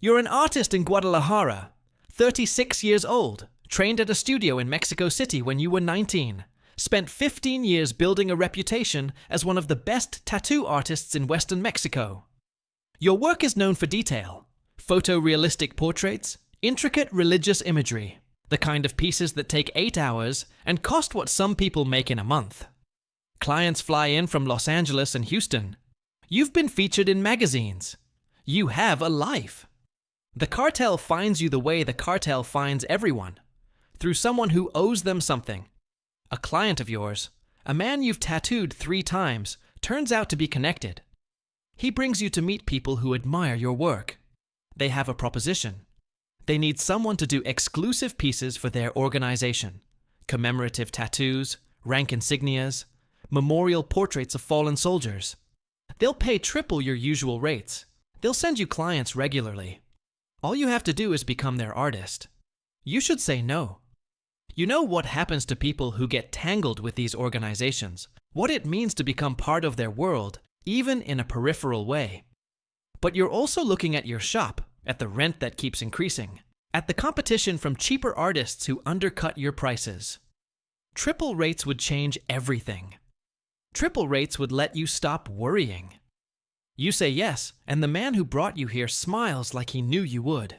You're an artist in Guadalajara, 36 years old, trained at a studio in Mexico City when you were 19, spent 15 years building a reputation as one of the best tattoo artists in Western Mexico. Your work is known for detail, photorealistic portraits, intricate religious imagery, the kind of pieces that take 8 hours and cost what some people make in a month. Clients fly in from Los Angeles and Houston. You've been featured in magazines. You have a life. The cartel finds you the way the cartel finds everyone, through someone who owes them something. A client of yours, a man you've tattooed 3 times, turns out to be connected. He brings you to meet people who admire your work. They have a proposition. They need someone to do exclusive pieces for their organization. Commemorative tattoos, rank insignias, memorial portraits of fallen soldiers. They'll pay triple your usual rates. They'll send you clients regularly. All you have to do is become their artist. You should say no. You know what happens to people who get tangled with these organizations, what it means to become part of their world, even in a peripheral way. But you're also looking at your shop, at the rent that keeps increasing, at the competition from cheaper artists who undercut your prices. Triple rates would change everything. Triple rates would let you stop worrying. You say yes, and the man who brought you here smiles like he knew you would.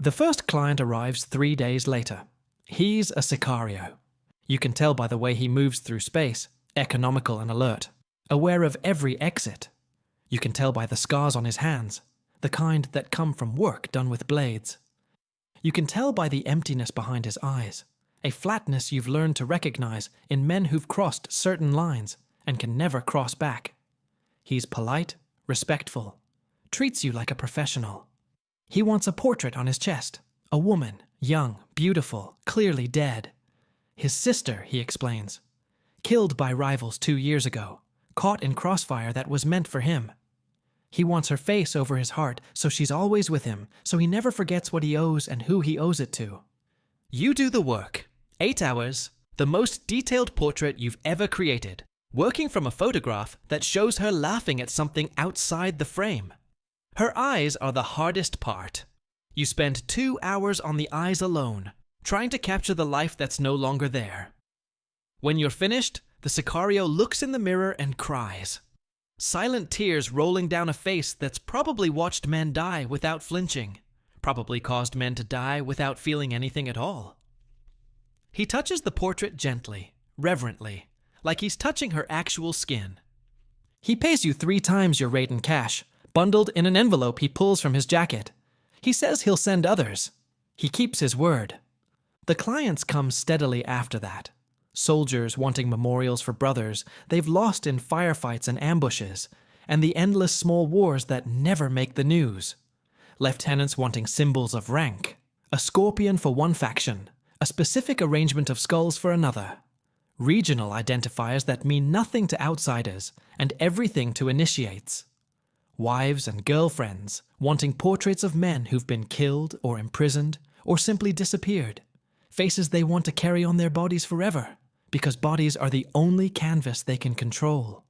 The first client arrives 3 days later. He's a sicario. You can tell by the way he moves through space, economical and alert, aware of every exit. You can tell by the scars on his hands, the kind that come from work done with blades. You can tell by the emptiness behind his eyes, a flatness you've learned to recognize in men who've crossed certain lines and can never cross back. He's polite, respectful, treats you like a professional. He wants a portrait on his chest, a woman, young, beautiful, clearly dead. His sister, he explains, killed by rivals 2 years ago, caught in crossfire that was meant for him. He wants her face over his heart so she's always with him, so he never forgets what he owes and who he owes it to. You do the work. 8 hours, the most detailed portrait you've ever created, working from a photograph that shows her laughing at something outside the frame. Her eyes are the hardest part. You spend 2 hours on the eyes alone, trying to capture the life that's no longer there. When you're finished, the sicario looks in the mirror and cries. Silent tears rolling down a face that's probably watched men die without flinching, probably caused men to die without feeling anything at all. He touches the portrait gently, reverently, like he's touching her actual skin. He pays you 3 times your rate in cash, bundled in an envelope he pulls from his jacket. He says he'll send others. He keeps his word. The clients come steadily after that. Soldiers wanting memorials for brothers they've lost in firefights and ambushes, and the endless small wars that never make the news. Lieutenants wanting symbols of rank, a scorpion for one faction, a specific arrangement of skulls for another. Regional identifiers that mean nothing to outsiders and everything to initiates. Wives and girlfriends wanting portraits of men who've been killed or imprisoned or simply disappeared. Faces they want to carry on their bodies forever, because bodies are the only canvas they can control.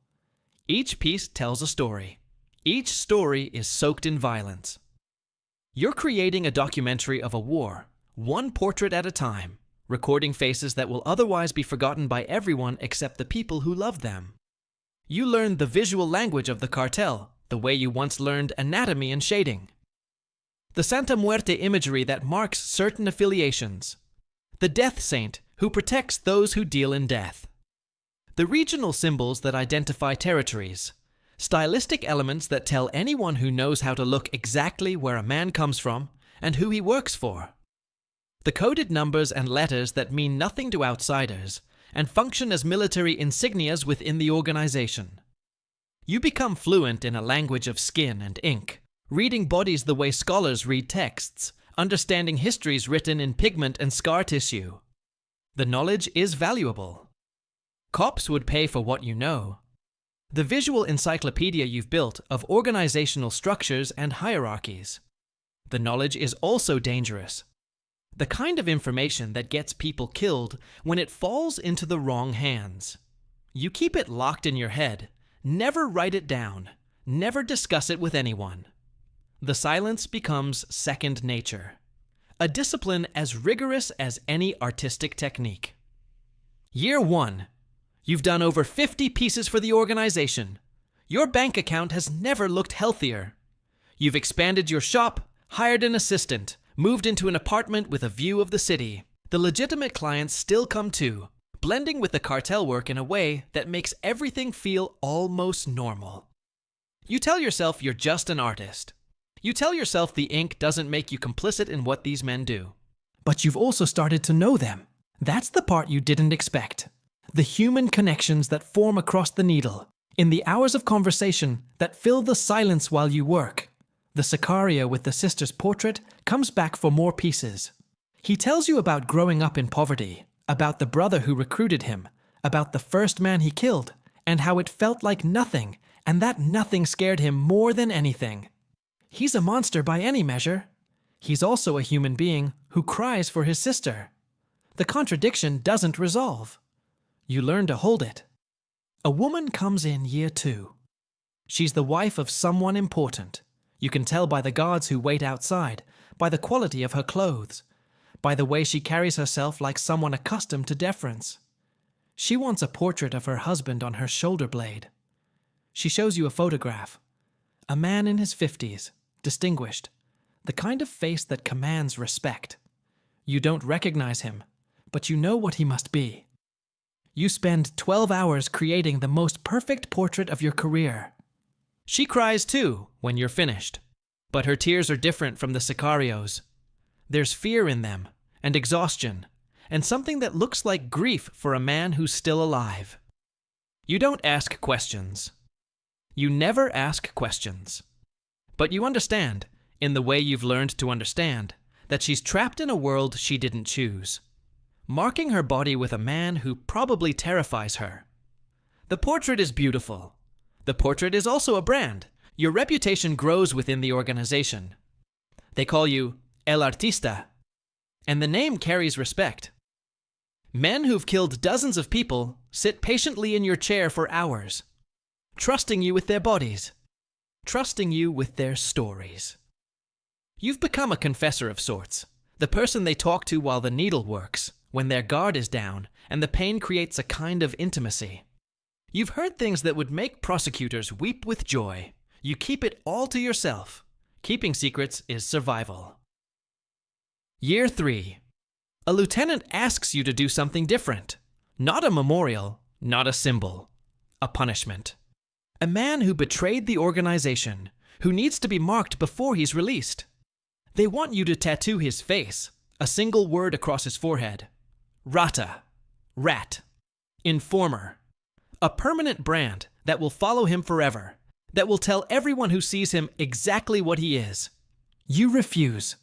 Each piece tells a story. Each story is soaked in violence. You're creating a documentary of a war, one portrait at a time, recording faces that will otherwise be forgotten by everyone except the people who love them. You learned the visual language of the cartel, the way you once learned anatomy and shading. The Santa Muerte imagery that marks certain affiliations. The death saint who protects those who deal in death. The regional symbols that identify territories. Stylistic elements that tell anyone who knows how to look exactly where a man comes from and who he works for. The coded numbers and letters that mean nothing to outsiders and function as military insignias within the organization. You become fluent in a language of skin and ink, reading bodies the way scholars read texts, understanding histories written in pigment and scar tissue. The knowledge is valuable. Cops would pay for what you know. The visual encyclopedia you've built of organizational structures and hierarchies. The knowledge is also dangerous. The kind of information that gets people killed when it falls into the wrong hands. You keep it locked in your head, never write it down, never discuss it with anyone. The silence becomes second nature, a discipline as rigorous as any artistic technique. Year 1. You've done over 50 pieces for the organization. Your bank account has never looked healthier. You've expanded your shop, hired an assistant, moved into an apartment with a view of the city. The legitimate clients still come too, blending with the cartel work in a way that makes everything feel almost normal. You tell yourself you're just an artist. You tell yourself the ink doesn't make you complicit in what these men do. But you've also started to know them. That's the part you didn't expect. The human connections that form across the needle, in the hours of conversation that fill the silence while you work. The Sicario with the sister's portrait comes back for more pieces. He tells you about growing up in poverty, about the brother who recruited him, about the first man he killed, and how it felt like nothing, and that nothing scared him more than anything. He's a monster by any measure. He's also a human being who cries for his sister. The contradiction doesn't resolve. You learn to hold it. A woman comes in year 2. She's the wife of someone important. You can tell by the guards who wait outside, by the quality of her clothes, by the way she carries herself like someone accustomed to deference. She wants a portrait of her husband on her shoulder blade. She shows you a photograph. A man in his 50s, distinguished, the kind of face that commands respect. You don't recognize him, but you know what he must be. You spend 12 hours creating the most perfect portrait of your career. She cries too when you're finished, but her tears are different from the Sicario's. There's fear in them, and exhaustion, and something that looks like grief for a man who's still alive. You don't ask questions. You never ask questions. But you understand, in the way you've learned to understand, that she's trapped in a world she didn't choose, marking her body with a man who probably terrifies her. The portrait is beautiful. The portrait is also a brand. Your reputation grows within the organization. They call you El Artista, and the name carries respect. Men who've killed dozens of people sit patiently in your chair for hours, trusting you with their bodies, trusting you with their stories. You've become a confessor of sorts, the person they talk to while the needle works, when their guard is down and the pain creates a kind of intimacy. You've heard things that would make prosecutors weep with joy. You keep it all to yourself. Keeping secrets is survival. Year 3. A lieutenant asks you to do something different. Not a memorial, not a symbol. A punishment. A man who betrayed the organization, who needs to be marked before he's released. They want you to tattoo his face, a single word across his forehead. Rata. Rat. Informer. A permanent brand that will follow him forever, that will tell everyone who sees him exactly what he is. You refuse.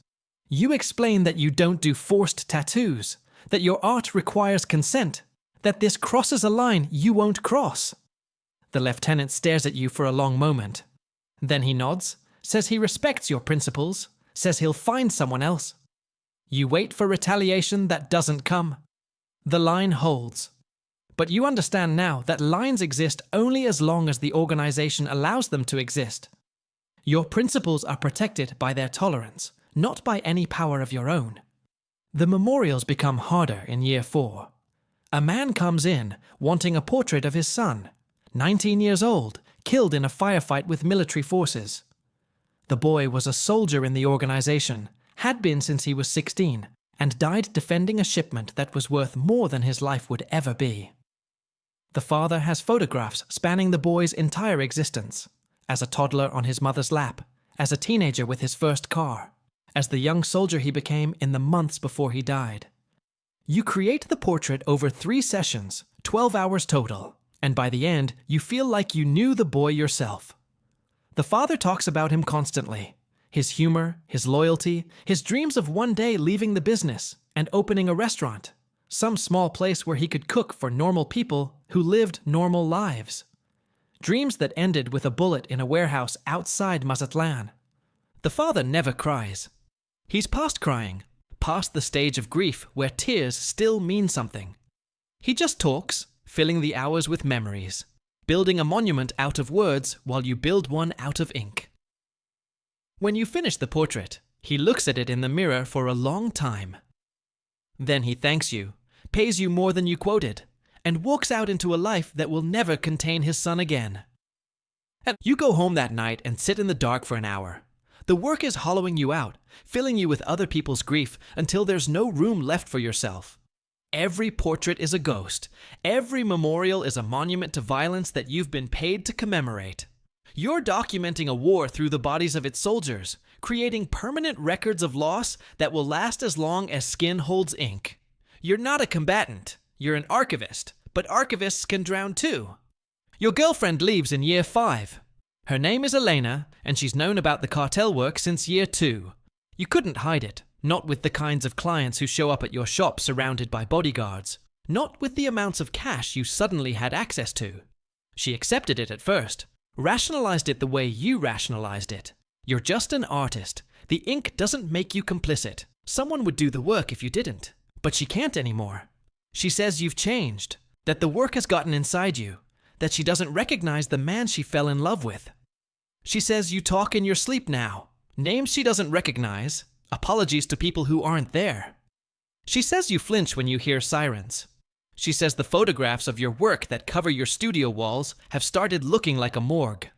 You explain that you don't do forced tattoos, that your art requires consent, that this crosses a line you won't cross. The lieutenant stares at you for a long moment. Then he nods, says he respects your principles, says he'll find someone else. You wait for retaliation that doesn't come. The line holds. But you understand now that lines exist only as long as the organization allows them to exist. Your principles are protected by their tolerance, not by any power of your own. The memorials become harder in year 4. A man comes in wanting a portrait of his son, 19 years old, killed in a firefight with military forces. The boy was a soldier in the organization, had been since he was 16, and died defending a shipment that was worth more than his life would ever be. The father has photographs spanning the boy's entire existence, as a toddler on his mother's lap, as a teenager with his first car, as the young soldier he became in the months before he died. You create the portrait over 3 sessions, 12 hours total, and by the end, you feel like you knew the boy yourself. The father talks about him constantly, his humor, his loyalty, his dreams of one day leaving the business and opening a restaurant, some small place where he could cook for normal people who lived normal lives. Dreams that ended with a bullet in a warehouse outside Mazatlan. The father never cries. He's past crying, past the stage of grief where tears still mean something. He just talks, filling the hours with memories, building a monument out of words while you build one out of ink. When you finish the portrait, he looks at it in the mirror for a long time. Then he thanks you, pays you more than you quoted, and walks out into a life that will never contain his son again. And you go home that night and sit in the dark for an hour. The work is hollowing you out, filling you with other people's grief until there's no room left for yourself. Every portrait is a ghost. Every memorial is a monument to violence that you've been paid to commemorate. You're documenting a war through the bodies of its soldiers, creating permanent records of loss that will last as long as skin holds ink. You're not a combatant. You're an archivist, but archivists can drown too. Your girlfriend leaves in year 5. Her name is Elena, and she's known about the cartel work since year 2. You couldn't hide it, not with the kinds of clients who show up at your shop surrounded by bodyguards, not with the amounts of cash you suddenly had access to. She accepted it at first, rationalized it the way you rationalized it. You're just an artist. The ink doesn't make you complicit. Someone would do the work if you didn't, but she can't anymore. She says you've changed, that the work has gotten inside you, that she doesn't recognize the man she fell in love with. She says you talk in your sleep now, names she doesn't recognize, apologies to people who aren't there. She says you flinch when you hear sirens. She says the photographs of your work that cover your studio walls have started looking like a morgue.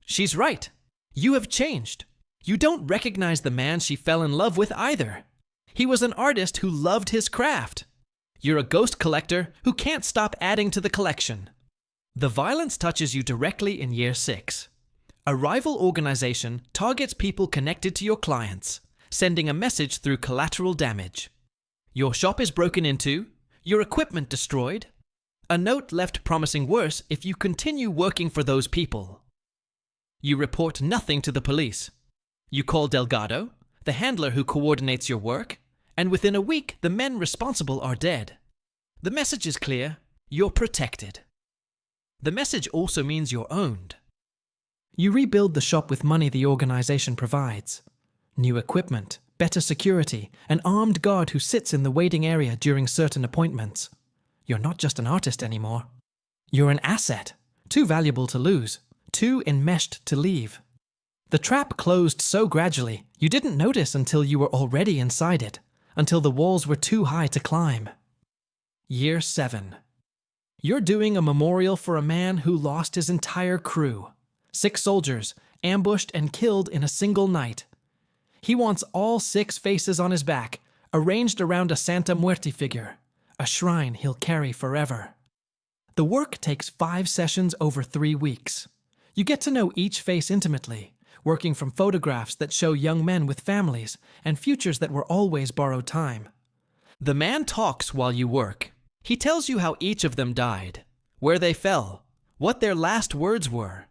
She's right. You have changed. You don't recognize the man she fell in love with either. He was an artist who loved his craft. You're a ghost collector who can't stop adding to the collection. The violence touches you directly in year 6. A rival organization targets people connected to your clients, sending a message through collateral damage. Your shop is broken into, your equipment destroyed, a note left promising worse if you continue working for those people. You report nothing to the police. You call Delgado, the handler who coordinates your work, and within a week the men responsible are dead. The message is clear: you're protected. The message also means you're owned. You rebuild the shop with money the organization provides. New equipment, better security, an armed guard who sits in the waiting area during certain appointments. You're not just an artist anymore. You're an asset, too valuable to lose, too enmeshed to leave. The trap closed so gradually, you didn't notice until you were already inside it, until the walls were too high to climb. Year 7. You're doing a memorial for a man who lost his entire crew. 6 soldiers, ambushed and killed in a single night. He wants all 6 faces on his back, arranged around a Santa Muerte figure, a shrine he'll carry forever. The work takes 5 sessions over 3 weeks. You get to know each face intimately, working from photographs that show young men with families and futures that were always borrowed time. The man talks while you work. He tells you how each of them died, where they fell, what their last words were.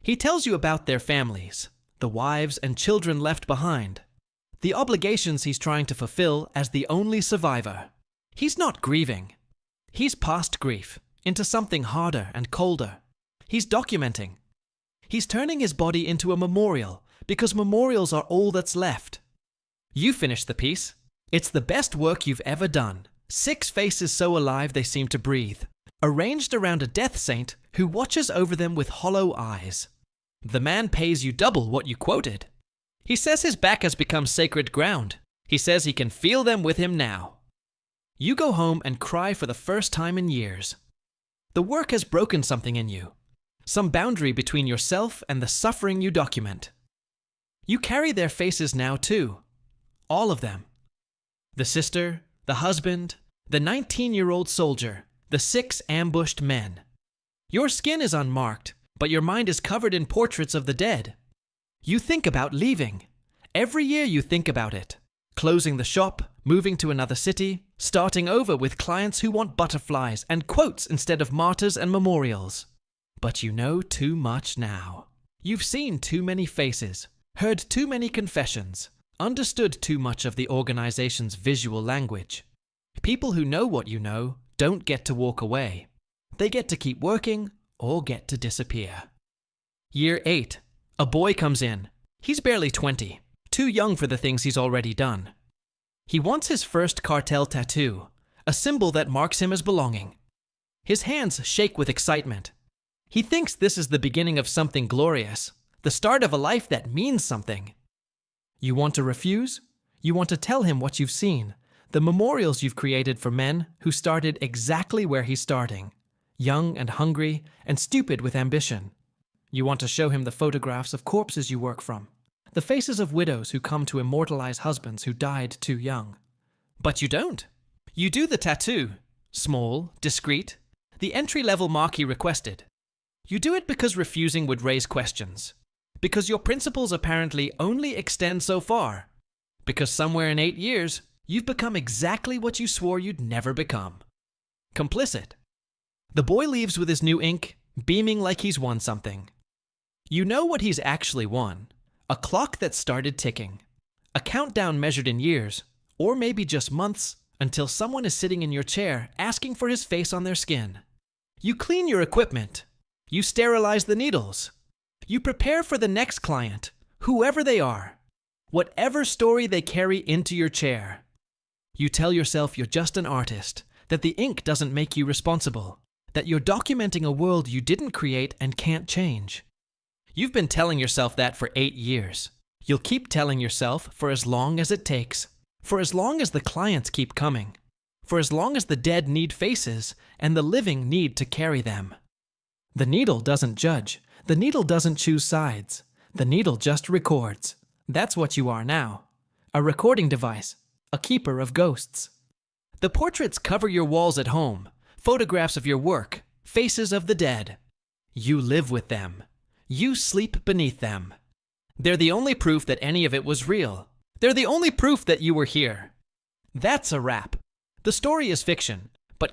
He tells you about their families, the wives and children left behind, the obligations he's trying to fulfill as the only survivor. He's not grieving. He's past grief, into something harder and colder. He's documenting. He's turning his body into a memorial, because memorials are all that's left. You finish the piece. It's the best work you've ever done. 6 faces so alive they seem to breathe, arranged around a death saint who watches over them with hollow eyes. The man pays you double what you quoted. He says his back has become sacred ground. He says he can feel them with him now. You go home and cry for the first time in years. The work has broken something in you, some boundary between yourself and the suffering you document. You carry their faces now too, all of them. The sister, the husband, the 19-year-old soldier, the 6 ambushed men. Your skin is unmarked, but your mind is covered in portraits of the dead. You think about leaving. Every year you think about it. Closing the shop, moving to another city, starting over with clients who want butterflies and quotes instead of martyrs and memorials. But you know too much now. You've seen too many faces, heard too many confessions, understood too much of the organization's visual language. People who know what you know don't get to walk away. They get to keep working or get to disappear. Year 8. A boy comes in. He's barely 20, too young for the things he's already done. He wants his first cartel tattoo, a symbol that marks him as belonging. His hands shake with excitement. He thinks this is the beginning of something glorious, The start of a life that means something. You want to refuse? You want to tell him what you've seen, the memorials you've created for men who started exactly where he's starting, young and hungry and stupid with ambition. You want to show him the photographs of corpses you work from, the faces of widows who come to immortalize husbands who died too young. But you don't. You do the tattoo. Small, discreet, the entry-level mark he requested. You do it because refusing would raise questions. Because your principles apparently only extend so far. Because somewhere in 8 years, you've become exactly what you swore you'd never become. Complicit. The boy leaves with his new ink, beaming like he's won something. You know what he's actually won. A clock that started ticking. A countdown measured in years, or maybe just months, until someone is sitting in your chair asking for his face on their skin. You clean your equipment. You sterilize the needles. You prepare for the next client, whoever they are, whatever story they carry into your chair. You tell yourself you're just an artist, that the ink doesn't make you responsible, that you're documenting a world you didn't create and can't change. You've been telling yourself that for 8 years. You'll keep telling yourself for as long as it takes, for as long as the clients keep coming, for as long as the dead need faces and the living need to carry them. The needle doesn't judge. The needle doesn't choose sides. The needle just records. That's what you are now. A recording device. A keeper of ghosts. The portraits cover your walls at home. Photographs of your work. Faces of the dead. You live with them. You sleep beneath them. They're the only proof that any of it was real. They're the only proof that you were here. That's a wrap. The story is fiction,